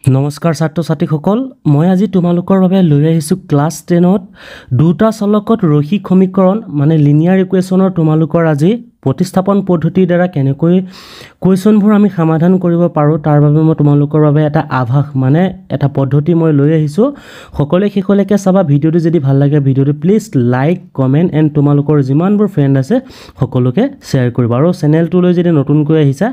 নমস্কাৰ ছাত্ৰ ছাত্ৰীসকল মই আজি তোমালোকৰ বাবে লৈ আহিছো ক্লাছ 10ত দুটা চলকত ৰৈখিক সমীকৰণ মানে লিনিয়াৰ ইকুৱেশ্যনৰ তোমালোকৰ আজি প্ৰতিস্থাপন পদ্ধতিৰ দ্বাৰা কেনেকৈ কুৱেশ্যনবোৰ আমি সমাধান কৰিব পাৰো তাৰ বাবে মই তোমালোকৰ বাবে এটা আভাস মানে এটা পদ্ধতি মই লৈ আহিছো সকলোৱে শেষলৈকে চাবা ভিডিওটো যদি ভাল লাগে ভিডিওটো প্লিজ লাইক কমেন্ট এণ্ড তোমালোকৰ যিমানবোৰ ফ্ৰেণ্ড আছে সকলোকে শ্বেয়াৰ কৰিবা আৰু চেনেলটোলৈ যদি নতুনকৈ আহিছা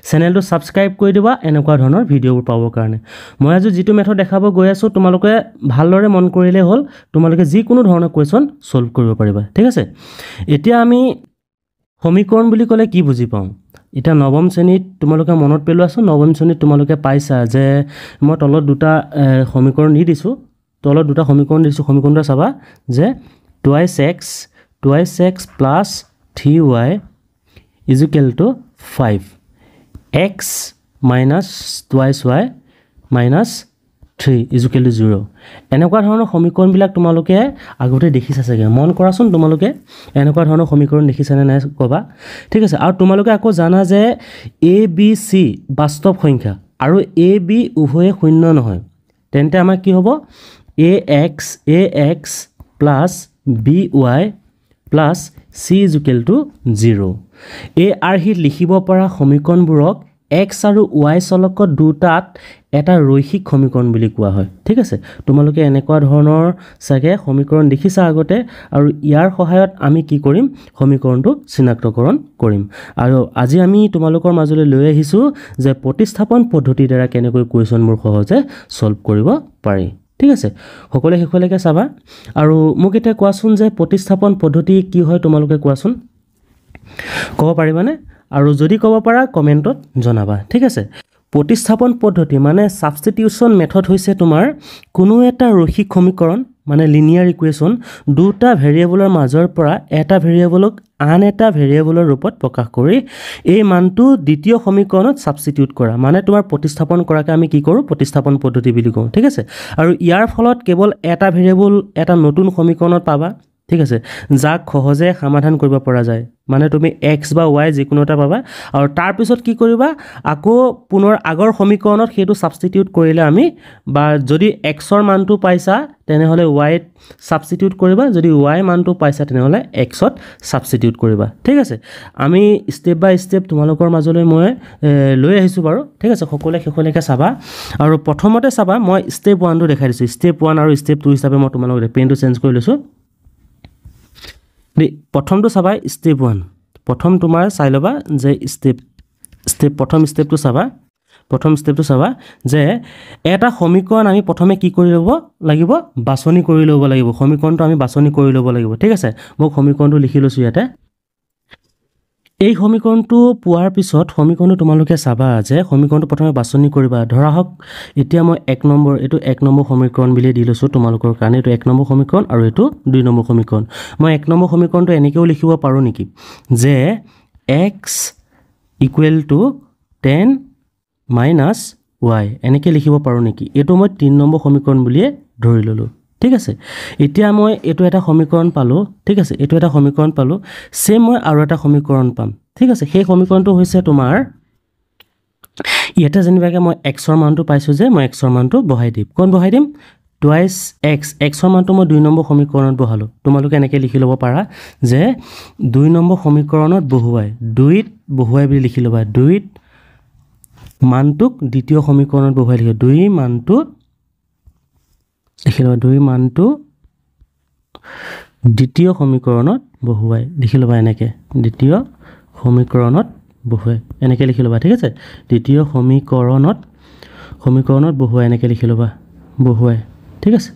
চেনেলটো সাবস্ক্ৰাইব কৰি দিবা এনেকুৱা ধৰণৰ ভিডিওবোৰ পাবৰ কাৰণে মই আজি যেটো মেথড দেখাব গৈ আছো তোমালোকে ভালদৰে মন কৰিলে হ'ল তোমালোকে যি কোনো ধৰণৰ কোৱেশ্যন সলভ কৰিব পাৰিবা ঠিক আছে এতিয়া আমি সমীকৰণ বুলি ক'লে কি বুজি পাওঁ এটা নৱম শ্ৰেণীত তোমালোকে মনত পেলোৱা আছে নৱম শ্ৰেণীত তোমালোকে পাইছা যে মই তলত দুটা সমীকৰণ দি দিছো তলত দুটা সমীকৰণ দিছো সমীকৰণটা চাবা যে 2x plus 3y is equal to 5 x minus 2y minus 3 is equal to 0 এনেকুৱা ধৰণৰ সমীকৰণবিলাক তোমালোকে আগতে দেখিছা চাগে মন কৰাচোন তোমালোকে এনেকুৱা ধৰণৰ সমীকৰণ দেখিছানে নাই কবা ঠিক আছে আৰু তোমালোকে আকৌ জানা যে a b c বাস্তৱ সংখ্যা আৰু a b উভয়ে শূন্য নহয় তেন্তে আমাৰ কি হ'ব ax plus by plus c is equal to 0 a r হি লিখিব পৰা সমীকৰণবোৰক x আৰু y চলকত দুটাত এটা ৰৈখিক সমীকৰণ বুলি কোৱা হয় ঠিক আছে তোমালোকে এনেকুৱা ধৰণৰ সাগে সমীকৰণ দেখিছা আগতে আৰু ইয়াৰ সহায়ত আমি কি কৰিম সমীকৰণটো চিনাক্তকৰণ কৰিম আৰু আজি আমি তোমালোকৰ মাজলৈ লৈ আহিছো যে প্ৰতিস্থাপন পদ্ধতিৰ দ্বাৰা কেনেকৈ কুৱেশ্যনবোৰ সহজে সলভ কৰিব পাৰি ঠিক আছে সকলোৱে শেষলৈকে চাবা আৰু মোক এটা কোৱাচোন যে প্ৰতিস্থাপন পদ্ধতি কি হয় তোমালোকে কোৱাচোন ক'ব পাৰিবানে আৰু যদি ক'ব পাৰা কমেন্টত জনাবা ঠিক আছে প্ৰতিস্থাপন পদ্ধতি মানে সাবস্টিটিউশন মেথড হৈছে তোমাৰ কোনো এটা ৰৈখিক সমীকৰণ মানে লিনিয়াৰ ইকুৱেশ্যন দুটা ভেৰিয়েবলৰ মাজৰ পৰা এটা ভেৰিয়েবলক আন এটা ভেৰিয়েবলৰ ৰূপত প্ৰকাশ কৰি এই মানটো দ্বিতীয় সমীকৰণত সাবস্টিটিউট কৰা মানে তোমাৰ প্ৰতিস্থাপন কৰাকে আমি কি কৰো প্ৰতিস্থাপন পদ্ধতি বুলি কওঁ ঠিক আছে আৰু ইয়াৰ ফলত কেৱল এটা ভেৰিয়েবল এটা নতুন সমীকৰণত পাবা ঠিক আছে যাক সহজে সমাধান কৰিব পৰা যায় মানে তুমি x বা y যিকোনো এটা পাবা আৰু তাৰ পিছত কি কৰিবা আকৌ পুনৰ আগৰ সমীকৰণত হেতু সাবস্টিটিউট কৰিলে আমি বা যদি x ৰ মানটো পাইছা তেনেহলে y ত সাবস্টিটিউট কৰিবা যদি y মানটো পাইছা তেনেহলে x ত সাবস্টিটিউট কৰিবা ঠিক আছে আমি স্টেপ বাই স্টেপ তোমালোকৰ মাজলৈ মই লৈ আহিছো বাৰু ঠিক আছে সকলোৱে শেষলৈকে চাবা আৰু প্ৰথমতে চাবা মই স্টেপ 1 টো দেখাই দিছো স্টেপ 1 আৰু স্টেপ 2 হিচাপে মই তোমালোকক পেনটো চেঞ্জ কৰি লৈছো প্ৰথমটো চাবা স্টেপ 1 প্ৰথম তোমাৰ চাই লবা যে প্ৰথম স্টেপটো চাবা যে এটা সমীকৰণ আমি প্ৰথমে কি কৰি ল'ব লাগিব বাছনি কৰি ল'ব লাগিব সমীকৰণটো আমি বাছনি কৰি ল'ব লাগিব ঠিক আছে মই সমীকৰণটো লিখি লৈছো ইয়াতে এই সমীকৰণটো পোৱাৰ পিছত সমীকৰণটো তোমালোকে চাবা যে সমীকৰণটো প্ৰথমে বাছনি কৰিবা ধৰা হক এতিয়া মই 1 নম্বৰ সমীকৰণ বুলি দি লৈছো তোমালোকৰ কাৰণে এটো 1 নম্বৰ সমীকৰণ আৰু এটো 2 নম্বৰ সমীকৰণ মই 1 নম্বৰ সমীকৰণটো এনেকেও লিখিব পাৰো নেকি যে x = 10 - y এনেকে লিখিব পাৰো নেকি এটো মই 3 নম্বৰ সমীকৰণ বুলিয়ে ধৰি ললো ঠিক আছে এতিয়া মই এটো এটা সমীকৰণ পালো ঠিক আছে এটো এটা সমীকৰণ পালো সেম মই আৰু এটা সমীকৰণ পাম ঠিক আছে সেই সমীকৰণটো হৈছে তোমাৰ ইয়াতে যেনিবাকে মই x ৰ মানটো পাইছো যে মই x ৰ মানটো বহাই দিম কোন বহাই দিম twice x ৰ মানটো মই 2 নম্বৰ সমীকৰণত বহালো তোমালোকে এনেকে লিখি ল'ব পাৰা যে 2 নম্বৰ সমীকৰণত বহুৱাই 2ত বহুৱাই বুলি লিখি ল'বা 2ত মানটোক দ্বিতীয় সমীকৰণত বহুৱাই লিখি 2 মানটো লিখি ল'বা 2 মানটো দ্বিতীয় সমীকৰণত বহুৱাই লিখি ল'বা এনেকে দ্বিতীয় সমীকৰণত বহুৱাই এনেকে লিখি ল'বা ঠিক আছে দ্বিতীয় সমীকৰণত বহুৱাই এনেকে লিখি ল'বা বহুৱাই ঠিক আছে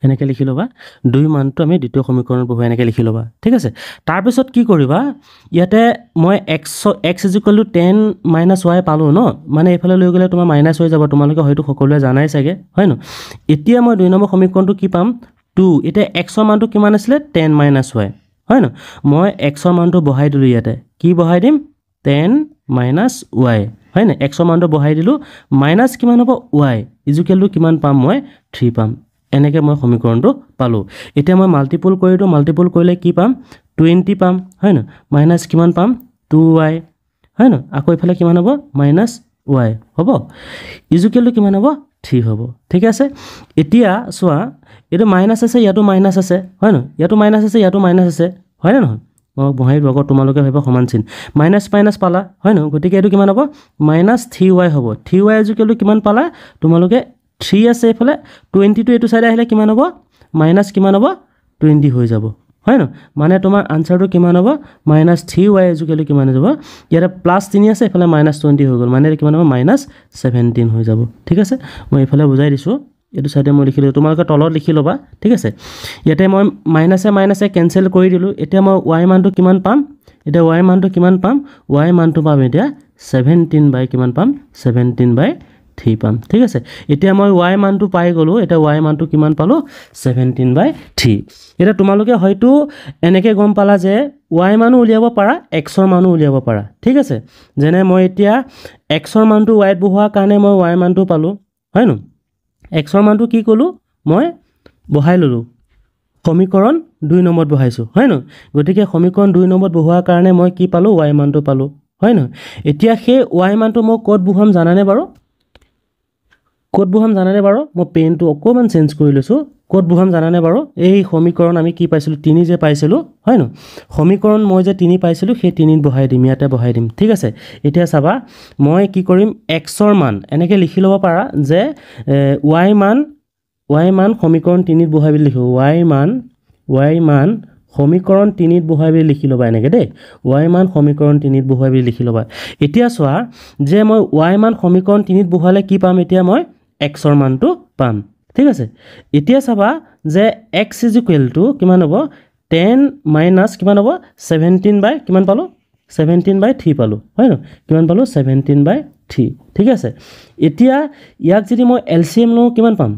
এনেকে লিখি ল'বা 2 মানটো আমি দ্বিতীয় সমীকৰণত বহুৱাই এনেকে লিখি ল'বা ঠিক আছে তাৰ পিছত কি কৰিবা ইয়াতে মই x = 10 - y পালো ন মানে এফালে লৈ গলে তোমাৰ মাইনাস হৈ যাব তোমালোকে হয়তো সকলোৱে জানাই চাগে হয় ন এতিয়া মই 2 নম্বৰ সমীকৰণটো কি পাম 2 এতিয়া x ৰ মানটো কিমান আছিল 10 - y হয় ন মই x ৰ মানটো বহাই দিলো ইয়াতে কি বহাই দিম 10 - y হয় না x ৰ মানটো বহাই দিলো মাইনাস কিমান হ'ব y = কিমান পাম মই 3 পাম এনেকে মই সমীকৰণটো পালো এতিয়া মই মাল্টিপল কৰিলে কি পাম 20 পাম হয় না মাইনাস কিমান পাম 2y হয় না আকৌ ইফালে কিমান হ'ব -y হ'ব = কিমান হ'ব 3 হ'ব ঠিক আছে এতিয়া চোৱা এটো মাইনাস আছে ইয়াতো মাইনাস আছে হয় ন ইয়াতো মাইনাস আছে ইয়াতো মাইনাস আছে হয় না নহয় মই বহাই দিও আকৌ তোমালোকে ভাবিবা সমান চিন মাইনাস মাইনাস পালা হয় ন গতিকে এটো কিমান হ'ব -3y হ'ব 3y ইকুৱেল কিমান পালা তোমালোকে 3 আছে এফালে 22 এটো সাইডে আহিলে কিমান হ'ব মাইনাস কিমান হ'ব 20 হৈ যাব হয় ন মানে তোমাৰ আনসাৰটো কিমান হ'ব -3y ইকুৱেল কিমান হৈ যাব ইয়াতে +3 আছে এফালে -20 হৈ গ'ল মানে কিমান হ'ব -17 হৈ যাব ঠিক আছে মই এফালে বুজাই দিছো এটো সাইডে মই লিখিলো তোমালোকে তলত লিখি লবা ঠিক আছে ইয়াতে মই মাইনাসে কেনসেল কৰি দিলো এতিয়া মই y মানটো কিমান পাম এতিয়া y মানটো কিমান পাম y মানটো পাম এতিয়া 17 কিমান পাম 17/3 পাম ঠিক আছে এতিয়া মই y মানটো পাই গলো এটা y মানটো কিমান পালো 17/3 এটা তোমালোকে হয়তো এনেকে গম পালা যে y মানো উলিয়াব পাৰা x ৰ মানো উলিয়াব পাৰা ঠিক আছে যেনে মই এতিয়া x ৰ মানটো y ত বহোৱাৰ কাৰণে মই y মানটো পালো হয় ন x ৰ মানটো কি কলো মই বহাই ললো সমীকৰণ 2 নম্বৰত বহাইছো হয় ন গতিকে সমীকৰণ 2 নম্বৰত বহোৱাৰ কাৰণে মই কি পালো y মানটো পালো হয় ন এতিয়া সেই y মানটো মই ক'ত বহাম জানানে বাৰু কোড বুহাম জানানে বাৰু মই পেনটো অকমান চেঞ্জ কৰি লৈছো কোড বুহাম জানানে বাৰু এই সমীকৰণ আমি কি পাইছিলো 3 যে পাইছিলো হয় ন সমীকৰণ মই যে 3 পাইছিলো সেই 3 বহাই দিম ইয়াতে বহাই দিম ঠিক আছে এতিয়া চাবা মই কি কৰিম x ৰ মান এনেকে লিখি লব পাৰা যে y মান সমীকৰণ 3 বহাই লিখো y মান সমীকৰণ 3 বহাই লিখি লবা এনেকে দেই y মান সমীকৰণ 3 বহাই লিখি লবা এতিয়া চোৱা যে মই y মান সমীকৰণ 3 বহালে কি পাম এতিয়া মই x ৰ মানটো পাম ঠিক আছে এতিয়া চাবা যে x কিমান হ'ব 10 কিমান হ'ব 17 কিমান পালো 17/3 পালো হয় ন কিমান পালো 17/3 ঠিক আছে এতিয়া ইয়াক যদি মই এলসিএম লওঁ কিমান পাম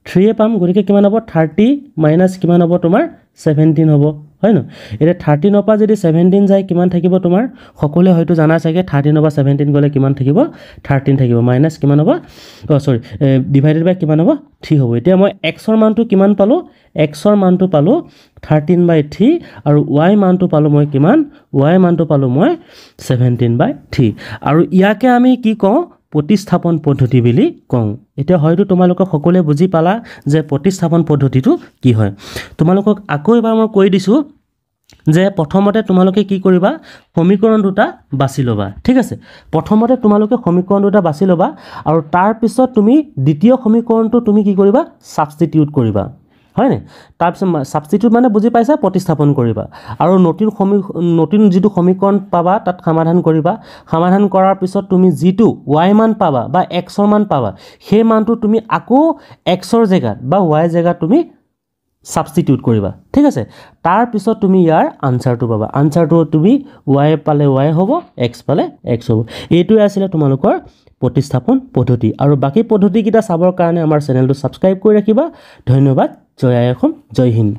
3 পাম গতিকে কিমান হ'ব 30 কিমান হ'ব তোমাৰ 17 হ'ব হয় ন এটা 13 পৰা যদি 17 যায় কিমান থাকিব তোমাৰ সকলে হয়তো জানা চাগে 13 পৰা 17 গলে কিমান থাকিব 13 থাকিব মাইনাস কিমান হ'ব ডিভাইডেড বাই কিমান হ'ব 3 হ'ব এতিয়া মই x ৰ মানটো কিমান পালো x ৰ মানটো পালো 13/3 আৰু y মানটো পালো মই কিমান y মানটো পালো মই 17/3 আৰু ইয়াকে আমি কি কওঁ প্ৰতিস্থাপন পদ্ধতি বুলি কওঁ এতিয়া হয়তো তোমালোকে সকলে বুজি পালা যে প্ৰতিস্থাপন পদ্ধতিটো কি হয় তোমালোকক আকৌ এবাৰ মই কৈ দিছো যে প্ৰথমতে তোমালোকে কি কৰিবা সমীকৰণ দুটা বাছি লবা ঠিক আছে প্ৰথমতে তোমালোকে সমীকৰণ দুটা বাছি লবা আৰু তাৰ পিছত তুমি দ্বিতীয় সমীকৰণটো তুমি কি কৰিবা সাবস্টিটিউট কৰিবা হয় নে তাৰ পিছত সাবস্টিটিউট মানে বুজি পাইছা প্ৰতিস্থাপন কৰিবা আৰু নতুন যেটো সমীকৰণ পাবা তাত সমাধান কৰিবা সমাধান কৰাৰ পিছত তুমি যেটো y মান পাবা বা x ৰ মান পাবা সেই মানটো তুমি আকৌ x ৰ জায়গাত বা y জায়গাত তুমি সাবস্টিটিউট কৰিবা ঠিক আছে তাৰ পিছত তুমি ইয়াৰ আনসাৰটো পাবা আনসাৰটো তুমি y পালে y হ'ব x পালে x হ'ব এইটোই আছিল তোমালোকৰ প্ৰতিস্থাপন পদ্ধতি আৰু বাকি পদ্ধতি কিটা চাবৰ কাৰণে আমাৰ চেনেলটো সাবস্ক্ৰাইব কৰি ৰাখিবা ধন্যবাদ জয় আই অসম জয় হিন্দ